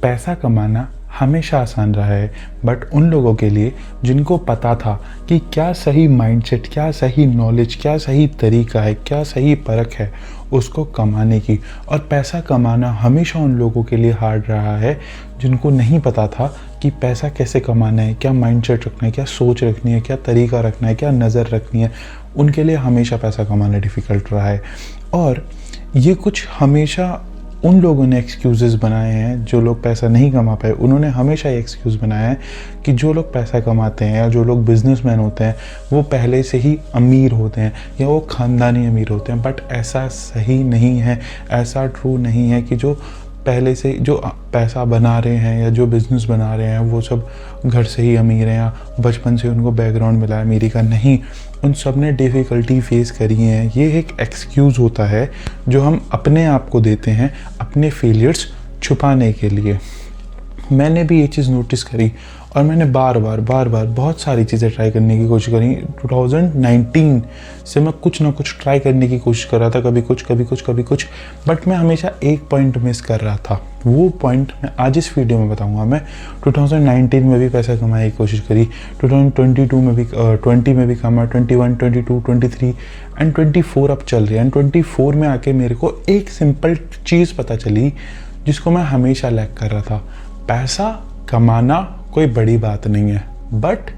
पैसा कमाना हमेशा आसान रहा है, बट उन लोगों के लिए जिनको पता था कि क्या सही माइंडसेट, क्या सही नॉलेज, क्या सही तरीका है, क्या सही परख है उसको कमाने की। और पैसा कमाना हमेशा उन लोगों के लिए हार्ड रहा है जिनको नहीं पता था कि पैसा कैसे कमाना है, क्या माइंडसेट रखना है, क्या सोच रखनी है, क्या तरीका रखना है, क्या नज़र रखनी है। उनके लिए हमेशा पैसा कमाना डिफ़िकल्ट रहा है। और ये कुछ हमेशा उन लोगों ने एक्सक्यूज़ेस बनाए हैं जो लोग पैसा नहीं कमा पाए। उन्होंने हमेशा ये एक्सक्यूज़ बनाया है कि जो लोग पैसा कमाते हैं या जो लोग बिजनेसमैन होते हैं वो पहले से ही अमीर होते हैं या वो ख़ानदानी अमीर होते हैं। बट ऐसा सही नहीं है, ऐसा ट्रू नहीं है कि जो पहले से जो पैसा बना रहे हैं या जो बिज़नेस बना रहे हैं वो सब घर से ही अमीर हैं या बचपन से उनको बैकग्राउंड मिला है अमीरी का। नहीं, उन सब ने डिफ़िकल्टी फेस करी है। ये एक एक्सक्यूज़ होता है जो हम अपने आप को देते हैं अपने फेलियर्स छुपाने के लिए। मैंने भी ये चीज़ नोटिस करी और मैंने बार बार बहुत सारी चीज़ें ट्राई करने की कोशिश करी। 2019 से मैं कुछ ना कुछ ट्राई करने की कोशिश कर रहा था, कभी कुछ, बट मैं हमेशा एक पॉइंट मिस कर रहा था। वो पॉइंट मैं आज इस वीडियो में बताऊंगा। मैं 2019 में भी पैसा कमाने की कोशिश करी, 2022 में भी 20 में भी कमा, 21, 22, 23 एंड 24 अब चल रही है। एंड 24 में आके मेरे को एक सिंपल चीज़ पता चली जिसको मैं हमेशा लैक कर रहा था। पैसा कमाना कोई बड़ी बात नहीं है, बट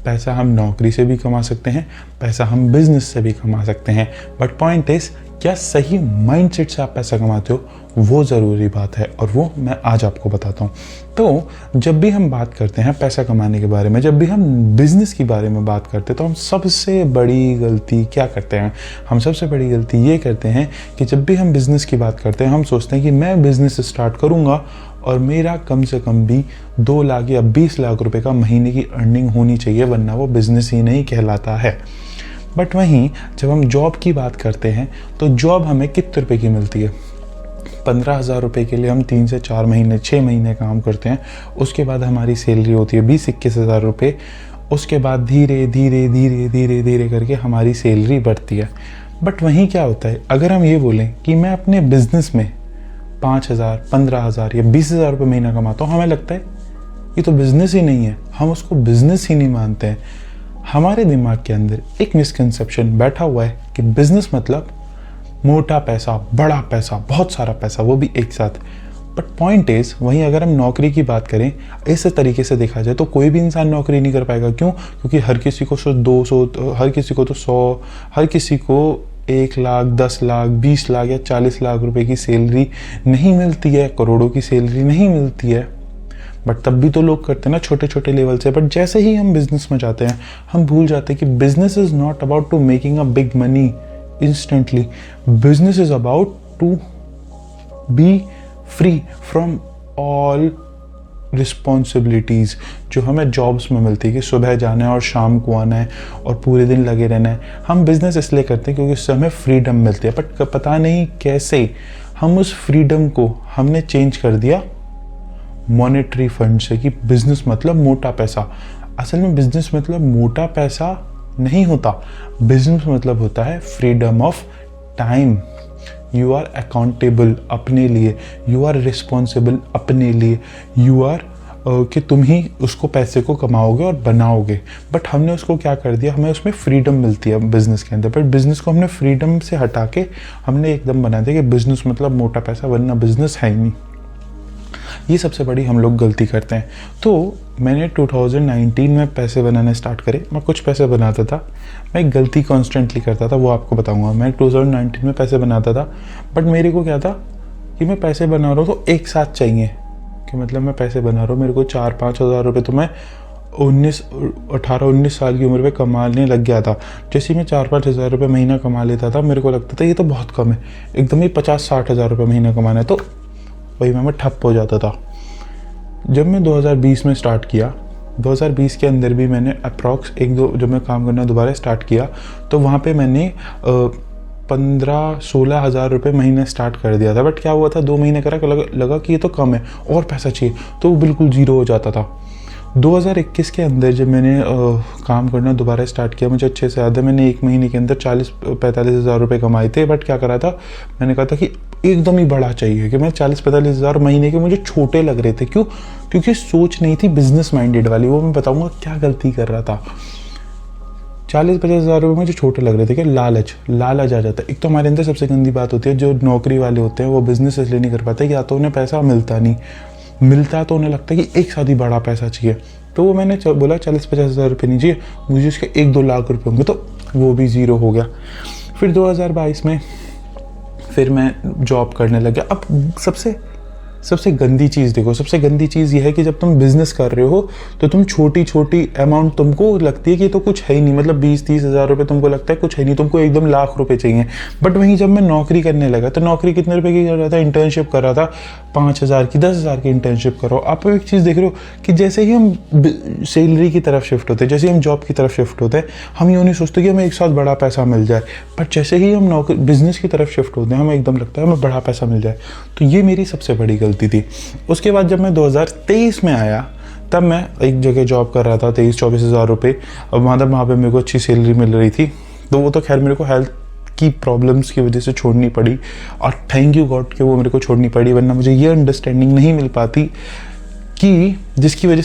पैसा हम नौकरी से भी कमा सकते हैं, पैसा हम बिजनेस से भी कमा सकते हैं। बट पॉइंट इज, क्या सही माइंडसेट से आप पैसा कमाते हो, वो ज़रूरी बात है और वो मैं आज आपको बताता हूँ। तो जब भी हम बात करते हैं पैसा कमाने के बारे में, जब भी हम बिज़नेस के बारे में बात करते हैं, तो हम सबसे बड़ी गलती क्या करते हैं? हम सबसे बड़ी गलती ये करते हैं कि जब भी हम बिज़नेस की बात करते हैं हम सोचते हैं कि मैं बिज़नेस स्टार्ट करूँगा और मेरा कम से कम भी 2 लाख या 20 लाख रुपए का महीने की अर्निंग होनी चाहिए, वरना वो बिज़नेस ही नहीं कहलाता है। बट वहीं जब हम जॉब की बात करते हैं तो जॉब हमें कितने रुपए की मिलती है? 15,000 रुपये के लिए हम 3 से 4 महीने 6 महीने काम करते हैं। उसके बाद हमारी सैलरी होती है 20-21 हज़ार रुपये। उसके बाद धीरे धीरे करके हमारी सैलरी बढ़ती है। बट वहीं क्या होता है, अगर हम ये बोलें कि मैं अपने बिजनेस में 5,000, 15,000 या 20,000 रुपये महीना कमाता हूँ, हमें लगता है ये तो बिज़नेस ही नहीं है, हम उसको बिज़नेस ही नहीं मानते हैं। हमारे दिमाग के अंदर एक मिसकंसेप्शन बैठा हुआ है कि बिज़नेस मतलब मोटा पैसा, बड़ा पैसा, बहुत सारा पैसा, वो भी एक साथ। बट पॉइंट इज, वहीं अगर हम नौकरी की बात करें इस तरीके से देखा जाए तो कोई भी इंसान नौकरी नहीं कर पाएगा। क्यों? क्योंकि हर किसी को 200, हर किसी को तो 100, हर किसी को 1 लाख, 10 लाख, 20 लाख या 40 लाख रुपए की सैलरी नहीं मिलती है, करोड़ों की सैलरी नहीं मिलती है। बट तब भी तो लोग करते हैं ना छोटे छोटे लेवल से। बट जैसे ही हम बिजनेस में जाते हैं हम भूल जाते हैं कि business is not about to making a big money instantly. Business is about to be free from all responsibilities जो हमें जॉब्स में मिलती है कि सुबह जाना है और शाम को आना है और पूरे दिन लगे रहना है। हम बिज़नेस इसलिए करते हैं क्योंकि उससे हमें फ्रीडम मिलती है। बट पता नहीं कैसे हम उस फ्रीडम को हमने चेंज कर दिया मॉनेटरी फंड से कि बिज़नेस मतलब मोटा पैसा। असल में बिज़नेस मतलब मोटा पैसा नहीं होता। बिज़नेस मतलब होता है freedom of time. You are accountable अपने लिए, यू आर रिस्पॉन्सिबल अपने लिए, यू आर कि तुम ही उसको पैसे को कमाओगे और बनाओगे। बट हमने उसको क्या कर दिया, हमें उसमें फ्रीडम मिलती है बिज़नेस के अंदर। बट बिज़नेस को हमने फ्रीडम से हटा के हमने एकदम बना दिया कि बिज़नेस मतलब मोटा पैसा, वरना बिज़नेस है ही नहीं। ये सबसे बड़ी हम लोग गलती करते हैं। तो मैंने 2019 में पैसे बनाने स्टार्ट करे। मैं कुछ पैसे बनाता था, मैं एक गलती कॉन्स्टेंटली करता था, वो आपको बताऊंगा। मैं 2019 में पैसे बनाता था, बट मेरे को क्या था कि मैं पैसे बना रहा हूँ तो एक साथ चाहिए, कि मतलब मैं पैसे बना रहा हूँ, मेरे को 4-5 हज़ार रुपये तो मैं 18-19 साल की उम्र में कमाने लग गया था। जैसे ही मैं 4-5 हज़ार रुपये महीना कमा लेता था मेरे को लगता था ये तो बहुत कम है, एकदम ही 50-60 हज़ार रुपये महीना कमाना है, तो वही मैं ठप हो जाता था। जब मैं 2020 में स्टार्ट किया, 2020 के अंदर भी मैंने अप्रॉक्स जब मैं काम करना दोबारा स्टार्ट किया तो वहाँ पे मैंने 15-16 हज़ार रुपये महीने स्टार्ट कर दिया था। बट क्या हुआ था, 2 महीने करा लगा कि ये तो कम है और पैसा चाहिए, तो वो बिल्कुल ज़ीरो हो जाता था। 2021 के अंदर जब मैंने काम करना दोबारा स्टार्ट किया, मुझे अच्छे से याद है मैंने 1 महीने के अंदर 40-45 हज़ार रुपये कमाए थे। बट क्या करा था, मैंने कहा था कि एकदम ही बड़ा चाहिए कि मैं 40-45 हज़ार महीने के मुझे छोटे लग रहे थे। क्यों? क्योंकि सोच नहीं थी बिजनेस माइंडेड वाली। वो मैं बताऊंगा क्या गलती कर रहा था। 40-50 हज़ार रुपये मुझे छोटे लग रहे थे कि लालच आ जाता है। एक तो हमारे अंदर सबसे गंदी बात होती है, जो नौकरी वाले होते हैं वो बिजनेस इसलिए नहीं कर पाते कि या तो उन्हें पैसा मिलता तो उन्हें लगता है कि एक साथ ही बड़ा पैसा चाहिए। तो वो मैंने बोला 40-50 हज़ार रुपये नहीं चाहिए मुझे, उसके 1-2 लाख रुपये होंगे, तो वो भी ज़ीरो हो गया। फिर 2022 में फिर मैं जॉब करने लग गया। अब सबसे गंदी चीज़ देखो, सबसे गंदी चीज़ ये है कि जब तुम बिजनेस कर रहे हो तो तुम छोटी अमाउंट तुमको लगती है कि तो कुछ है ही नहीं, मतलब 20-30 हज़ार रुपये तुमको लगता है कुछ है नहीं, तुमको एकदम लाख रुपए चाहिए। बट वहीं जब मैं नौकरी करने लगा तो नौकरी कितने रुपए की कर रहा था, इंटर्नशिप कर रहा था 5,000 की, 10,000 की इंटर्नशिप करो। आप एक चीज़ देख रहे हो कि जैसे ही हम सैलरी की तरफ शिफ्ट होते हैं, जैसे ही हम जॉब की तरफ शिफ्ट होते हैं, हम यूँ नहीं सोचते कि हमें एक साथ बड़ा पैसा मिल जाए। बट जैसे ही हम नौकरी बिजनेस की तरफ शिफ्ट होते हैं, हमें एकदम लगता है हमें बड़ा पैसा मिल जाए। तो ये मेरी सबसे बड़ी गलती थी। उसके बाद जब मैं 2023 में आया तब मैं एक जगह जॉब कर रहा था, 23-24 हज़ार रुपये। अब वहाँ पे मेरे को अच्छी सैलरी मिल रही थी। तो वो तो खैर मेरे को हेल्थ की प्रॉब्लम्स की वजह से छोड़नी पड़ी, और थैंक यू गॉड कि वो मेरे को छोड़नी पड़ी, वरना मुझे ये अंडरस्टैंडिंग नहीं मिल पाती कि जिसकी वजह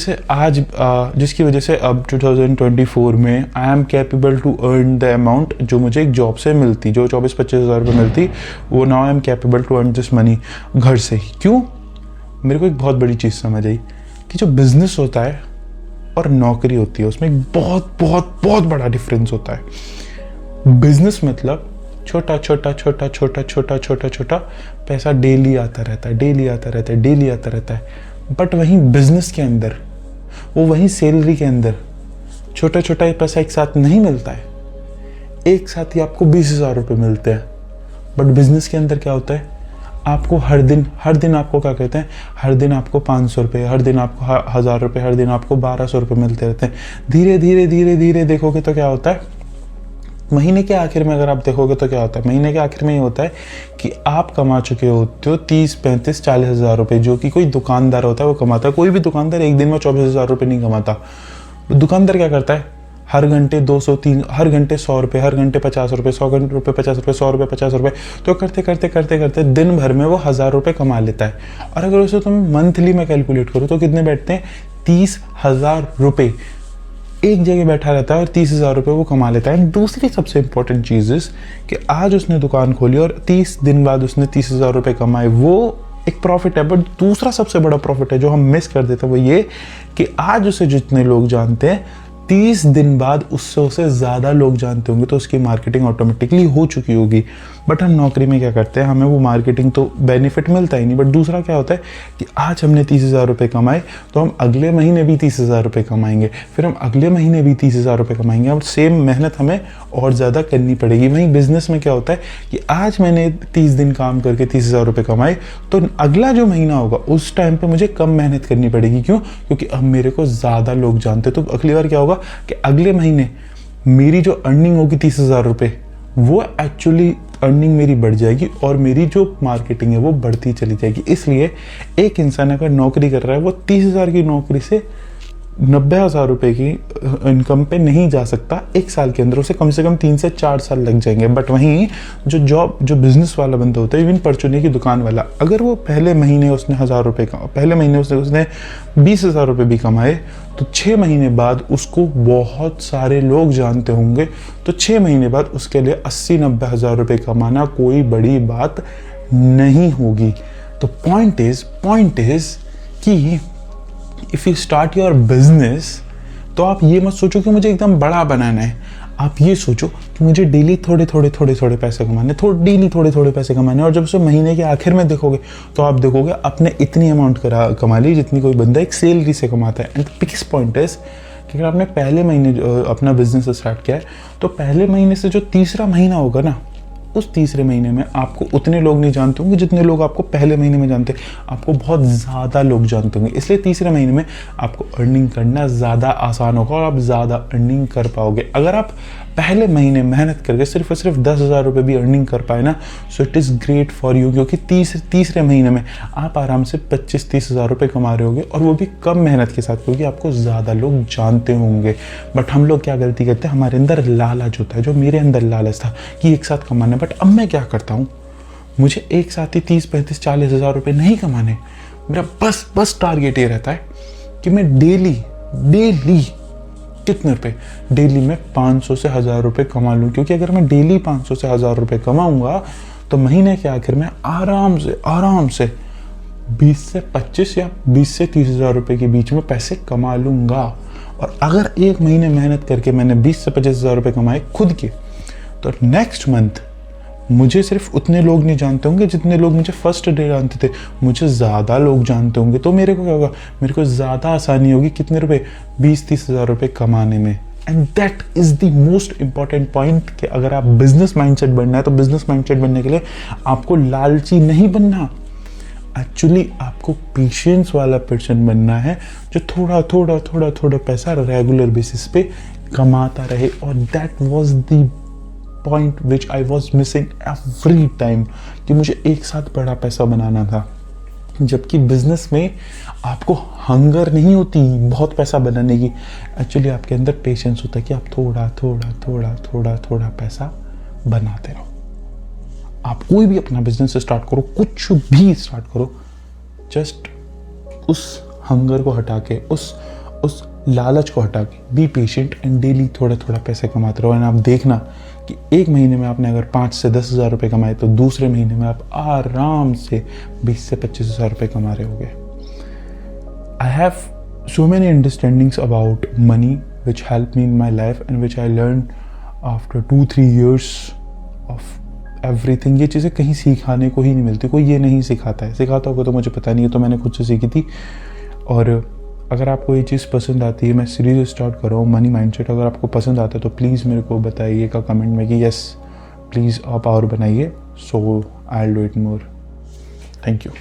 से अब 2024 में I am capable to earn the amount जो मुझे एक जॉब से मिलती, जो 24-25 हज़ार रुपये मिलती, वो now I am capable to earn this money घर से ही। क्यों? मेरे को एक बहुत बड़ी चीज़ समझ आई कि जो बिजनेस होता है और नौकरी होती है उसमें एक बहुत बहुत बहुत बड़ा डिफरेंस होता है। बिजनेस मतलब छोटा छोटा पैसा डेली आता रहता है। बट वहीं बिजनेस के अंदर, वो वहीं सैलरी के अंदर छोटा पैसा एक साथ नहीं मिलता है। एक साथ ही आपको 20 हज़ार रुपये मिलते हैं। बट बिजनेस के अंदर क्या होता है, आपको हर दिन आपको क्या कहते हैं, हर दिन आपको 500 रुपये, हर दिन आपको 1,000 रुपये, हर दिन आपको 1,200 रुपये मिलते रहते हैं। धीरे देखोगे तो क्या होता है, महीने के आखिर में अगर आप देखोगे तो क्या होता है, महीने के आखिर में ये होता है कि आप कमा चुके होते हो 30-35-40 हज़ार रुपये, जो कि कोई दुकानदार होता है वो कमाता है। कोई भी दुकानदार एक दिन में 24 हज़ार रुपये नहीं कमाता। दुकानदार क्या करता है, हर घंटे 200-300, हर घंटे 100 रुपये, हर घंटे 50 रुपये, 100 रुपये 50 रुपये, 100 रुपये 50 रुपये, तो करते दिन भर में वो 1,000 रुपये कमा लेता है। और अगर उसे तुम मंथली में कैलकुलेट करो तो कितने बैठते हैं, 30,000 रुपये एक जगह बैठा रहता है और 30,000 रुपये वो कमा लेता है। दूसरी सबसे इंपॉर्टेंट चीज़ कि आज उसने दुकान खोली और 30 दिन बाद उसने 30,000 रुपये कमाए, वो एक प्रॉफिट है। बट दूसरा सबसे बड़ा प्रॉफिट है जो हम मिस कर देते हैं, वो ये कि आज उसे जितने लोग जानते हैं 30 दिन बाद उससे उसे ज़्यादा लोग जानते होंगे, तो उसकी मार्केटिंग ऑटोमेटिकली हो चुकी होगी। बट हम नौकरी में क्या करते हैं, हमें वो मार्केटिंग तो बेनिफिट मिलता ही नहीं। बट दूसरा क्या होता है कि आज हमने 30,000 रुपये कमाए तो हम अगले महीने भी 30,000 रुपये कमाएंगे, फिर हम अगले महीने भी 30,000 रुपये कमाएंगे, और सेम मेहनत हमें और ज़्यादा करनी पड़ेगी। वहीं बिजनेस में क्या होता है कि आज मैंने 30 दिन काम करके 30,000 रुपये कमाए, तो अगला जो महीना होगा उस टाइम पर मुझे कम मेहनत करनी पड़ेगी। क्यों? क्योंकि अब मेरे को ज़्यादा लोग जानते। तो अगली बार क्या होगा कि अगले महीने मेरी जो अर्निंग होगी 30,000 रुपये, वो एक्चुअली अर्निंग मेरी बढ़ जाएगी और मेरी जो मार्केटिंग है वो बढ़ती चली जाएगी। इसलिए एक इंसान अगर नौकरी कर रहा है वो 30,000 की नौकरी से 90,000 रुपये की इनकम पे नहीं जा सकता एक साल के अंदर, उसे कम से कम 3 से 4 साल लग जाएंगे। बट वहीं जो बिजनेस वाला बंदा होता है, इवन परचूने की दुकान वाला, अगर वो पहले महीने उसने 1,000 रुपये पहले महीने उसने 20,000 रुपये भी कमाए, तो 6 महीने बाद उसको बहुत सारे लोग जानते होंगे। तो 6 महीने बाद उसके लिए 80-90 हज़ार रुपये कमाना कोई बड़ी बात नहीं होगी। तो पॉइंट इज कि if you start your business, तो आप ये मत सोचो कि मुझे एकदम बड़ा बनाना है। आप ये सोचो कि मुझे डेली थोड़े पैसे कमाने, डेली थोड़े पैसे कमाने। और जब उसे महीने के आखिर में देखोगे तो आप देखोगे आपने इतनी अमाउंट कमा ली जितनी कोई बंदा एक सैलरी से कमाता है। एंड बिगेस्ट पॉइंट इज कि अगर आपने पहले महीने अपना बिजनेस स्टार्ट किया है, तो पहले महीने से जो तीसरा महीना होगा ना, उस तीसरे महीने में आपको उतने लोग नहीं जानते होंगे जितने लोग आपको पहले महीने में जानते हैं। आपको बहुत ज़्यादा लोग जानते होंगे, इसलिए तीसरे महीने में आपको अर्निंग करना ज़्यादा आसान होगा और आप ज़्यादा अर्निंग कर पाओगे। अगर आप पहले महीने मेहनत करके सिर्फ और सिर्फ 10,000 रुपये भी अर्निंग कर पाए ना, so it is great for you, क्योंकि तीसरे महीने में आप आराम से 25-30 हज़ार रुपये कमा रहे होगे, और वो भी कम मेहनत के साथ, क्योंकि आपको ज़्यादा लोग जानते होंगे। बट हम लोग क्या गलती करते हैं, हमारे अंदर लालच होता है, जो मेरे अंदर लालच था कि एक साथ कमाना। बट अब मैं क्या करता हूँ, मुझे एक साथ ही 30-35-40 हज़ार रुपये नहीं कमाने। मेरा बस टारगेट ये रहता है कि मैं डेली कितने रुपए, डेली में 500 से 1000 रुपये कमा लूँ, क्योंकि अगर मैं डेली 500 से 1000 रुपये कमाऊँगा तो महीने के आखिर में आराम से 20 से 25 या 20 से 30 हज़ार रुपये के बीच में पैसे कमा लूँगा। और अगर एक महीने मेहनत करके मैंने 20 से 25 हज़ार रुपये कमाए खुद के, तो नेक्स्ट मंथ मुझे सिर्फ उतने लोग नहीं जानते होंगे जितने लोग मुझे फर्स्ट डे जानते थे, मुझे ज़्यादा लोग जानते होंगे। तो मेरे को क्या होगा, मेरे को ज़्यादा आसानी होगी कितने रुपए, 20-30 हज़ार रुपये कमाने में। And that is the most important point कि अगर आप बिजनेस माइंडसेट बनना है तो बिजनेस माइंडसेट बनने के लिए आपको लालची नहीं बनना, एक्चुअली आपको पेशेंस वाला पर्सन बनना है जो थोड़ा पैसा रेगुलर बेसिस पे कमाता रहे। और that was the point which I was missing every time, कि मुझे एक साथ बड़ा पैसा बनाना था। जबकि बिजनेस में आपको हंगर नहीं होती बहुत पैसा बनाने की, एक्चुअली आपके अंदर पेशेंस होता है कि आप थोड़ा पैसा बनाते रहो। आप कोई भी अपना बिजनेस स्टार्ट करो, कुछ भी स्टार्ट करो, जस्ट उस हंगर को हटा के, उस लालच को हटा के बी पेशेंट एंड डेली थोड़ा पैसे कमाते रहो। एंड आप देखना कि एक महीने में आपने अगर 5 से 10 हज़ार रुपये कमाए तो दूसरे महीने में आप आराम से 20 से 25 हज़ार रुपये कमा रहे होगे। I have so many understandings about money which helped me in my life and which I learned after 2-3 years of everything। ये चीज़ें कहीं सिखाने को ही नहीं मिलती, कोई ये नहीं सिखाता है, सिखाता होगा तो मुझे पता नहीं है, तो मैंने खुद से सीखी थी। और अगर आपको ये चीज़ पसंद आती है, मैं सीरीज स्टार्ट कर रहा हूँ मनी माइंडसेट, अगर आपको पसंद आता है तो प्लीज़ मेरे को बताइएगा कमेंट में कि यस प्लीज़ आप और बनाइए, so I will do it more. Thank you.